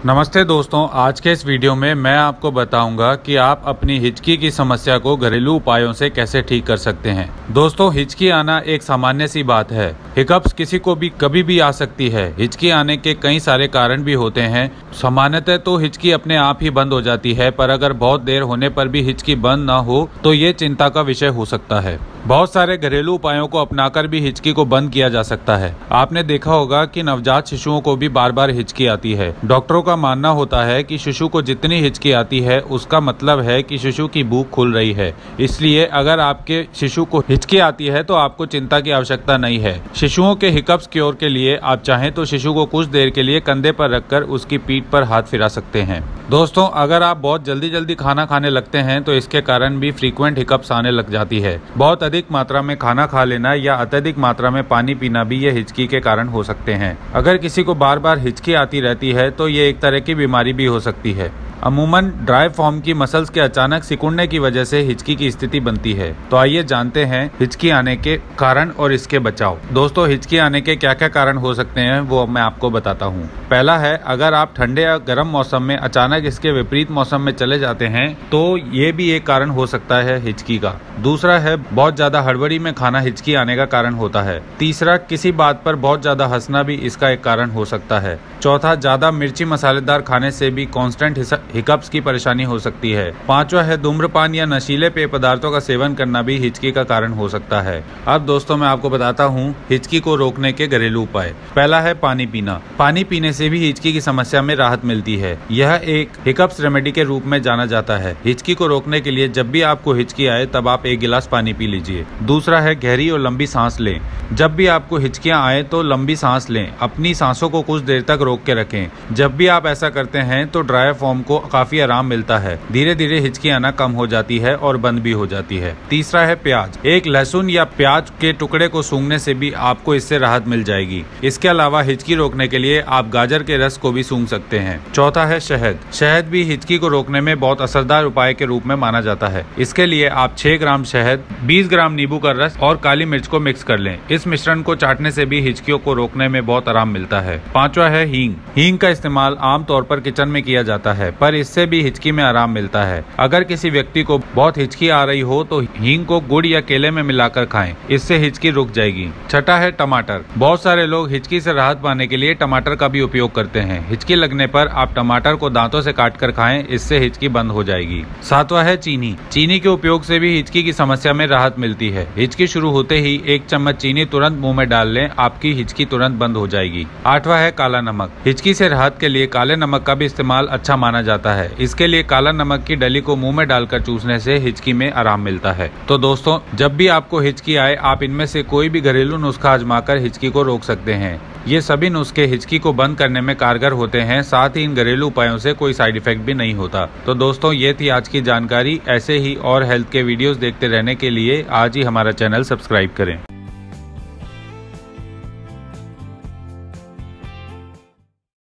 नमस्ते दोस्तों, आज के इस वीडियो में मैं आपको बताऊंगा कि आप अपनी हिचकी की समस्या को घरेलू उपायों से कैसे ठीक कर सकते हैं। दोस्तों, हिचकी आना एक सामान्य सी बात है। हिकअप्स किसी को भी कभी भी आ सकती है। हिचकी आने के कई सारे कारण भी होते हैं। सामान्यतः तो हिचकी अपने आप ही बंद हो जाती है, पर अगर बहुत देर होने पर भी हिचकी बंद ना हो तो ये चिंता का विषय हो सकता है। बहुत सारे घरेलू उपायों को अपनाकर भी हिचकी को बंद किया जा सकता है। आपने देखा होगा कि नवजात शिशुओं को भी बार बार हिचकी आती है। डॉक्टरों का मानना होता है कि शिशु को जितनी हिचकी आती है उसका मतलब है कि शिशु की भूख खुल रही है। इसलिए अगर आपके शिशु को हिचकी आती है तो आपको चिंता की आवश्यकता नहीं है। शिशुओं के हिकअप्स क्योर के लिए आप चाहें तो शिशु को कुछ देर के लिए कंधे पर रखकर उसकी पीठ पर हाथ फिरा सकते हैं। दोस्तों, अगर आप बहुत जल्दी खाना खाने लगते हैं तो इसके कारण भी फ्रीक्वेंट हिकअप्स आने लग जाती है। बहुत अधिक मात्रा में खाना खा लेना या अत्यधिक मात्रा में पानी पीना भी ये हिचकी के कारण हो सकते हैं। अगर किसी को बार बार हिचकी आती रहती है तो ये एक तरह की बीमारी भी हो सकती है। अमूमन ड्राई फॉर्म की मसल्स के अचानक सिकुड़ने की वजह से हिचकी की स्थिति बनती है। तो आइए जानते हैं हिचकी आने के कारण और इसके बचाव। दोस्तों, हिचकी आने के क्या क्या कारण हो सकते हैं वो मैं आपको बताता हूँ। पहला है, अगर आप ठंडे या गर्म मौसम में अचानक इसके विपरीत मौसम में चले जाते हैं तो ये भी एक कारण हो सकता है हिचकी का। दूसरा है, बहुत ज्यादा हड़बड़ी में खाना हिचकी आने का कारण होता है। तीसरा, किसी बात पर बहुत ज्यादा हंसना भी इसका एक कारण हो सकता है। चौथा, ज्यादा मिर्ची मसालेदार खाने से भी कांस्टेंट हिकअप्स की परेशानी हो सकती है। पांचवा है, धूम्रपान या नशीले पेय पदार्थों का सेवन करना भी हिचकी का कारण हो सकता है। अब दोस्तों, मैं आपको बताता हूँ हिचकी को रोकने के घरेलू उपाय। पहला है पानी पीना। पानी पीने से भी हिचकी की समस्या में राहत मिलती है। यह एक हिकअप्स रेमेडी के रूप में जाना जाता है। हिचकी को रोकने के लिए जब भी आपको हिचकी आए तब आप 1 गिलास पानी पी लीजिए। दूसरा है, गहरी और लंबी सांस लें। जब भी आपको हिचकियां आए तो लंबी सांस लें। अपनी सांसों को कुछ देर तक रोक के रखें। जब भी आप ऐसा करते हैं तो ड्राई फॉर्म को काफी आराम मिलता है। धीरे धीरे हिचकी आना कम हो जाती है और बंद भी हो जाती है। तीसरा है प्याज। एक लहसुन या प्याज के टुकड़े को सूंघने से भी आपको इससे राहत मिल जाएगी। इसके अलावा हिचकी रोकने के लिए आप गाजर के रस को भी सूंघ सकते हैं। चौथा है शहद। शहद भी हिचकी को रोकने में बहुत असरदार उपाय के रूप में माना जाता है। इसके लिए आप 6 ग्राम शहद, 20 ग्राम नींबू का रस और काली मिर्च को मिक्स कर लें। इस मिश्रण को चाटने से भी हिचकियों को रोकने में बहुत आराम मिलता है। पांचवा है हींग। हींग का इस्तेमाल आमतौर पर किचन में किया जाता है, पर इससे भी हिचकी में आराम मिलता है। अगर किसी व्यक्ति को बहुत हिचकी आ रही हो तो हींग को गुड़ या केले में मिलाकर खाएं। इससे हिचकी रुक जाएगी। छठा है टमाटर। बहुत सारे लोग हिचकी से राहत पाने के लिए टमाटर का भी उपयोग करते हैं। हिचकी लगने पर आप टमाटर को दांतों से काटकर खाएं, इससे हिचकी बंद हो जाएगी। सातवां है चीनी। चीनी के उपयोग से भी हिचकी की समस्या में राहत मिलती है। हिचकी शुरू होते ही 1 चम्मच चीनी तुरंत मुंह में डाल लें, आपकी हिचकी तुरंत बंद हो जाएगी। आठवां है काला नमक। हिचकी से राहत के लिए काले नमक का भी इस्तेमाल अच्छा माना जाता है। इसके लिए काला नमक की डली को मुंह में डालकर चूसने से हिचकी में आराम मिलता है। तो दोस्तों, जब भी आपको हिचकी आए आप इनमें से कोई भी घरेलू नुस्खा आजमाकर हिचकी को रोक सकते हैं। ये सभी नुस्खे हिचकी को बंद करने में कारगर होते हैं। साथ ही इन घरेलू उपायों से कोई साइड इफेक्ट भी नहीं होता। तो दोस्तों, ये थी आज की जानकारी। ऐसे ही और हेल्थ के वीडियोस देखते रहने के लिए आज ही हमारा चैनल सब्सक्राइब करें।